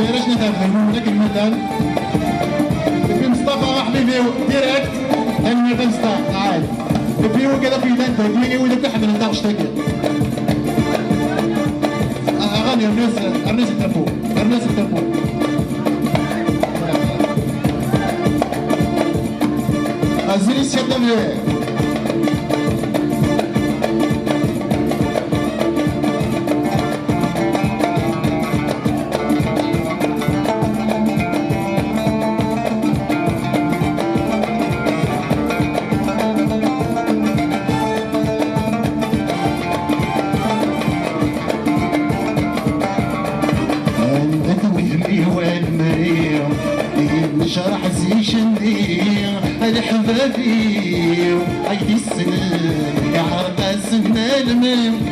علاش نتعلم لك المثال في مصطفى حبيبي ديريكت لانه بنستا عاد في هو كذا في دانتا ديني ولا تحت من داش تاكل اغاني الناس التربو الناس التربو ازري سيدنا شرح زيشندي الحبابي عيدي السنة يا عرق السنة المن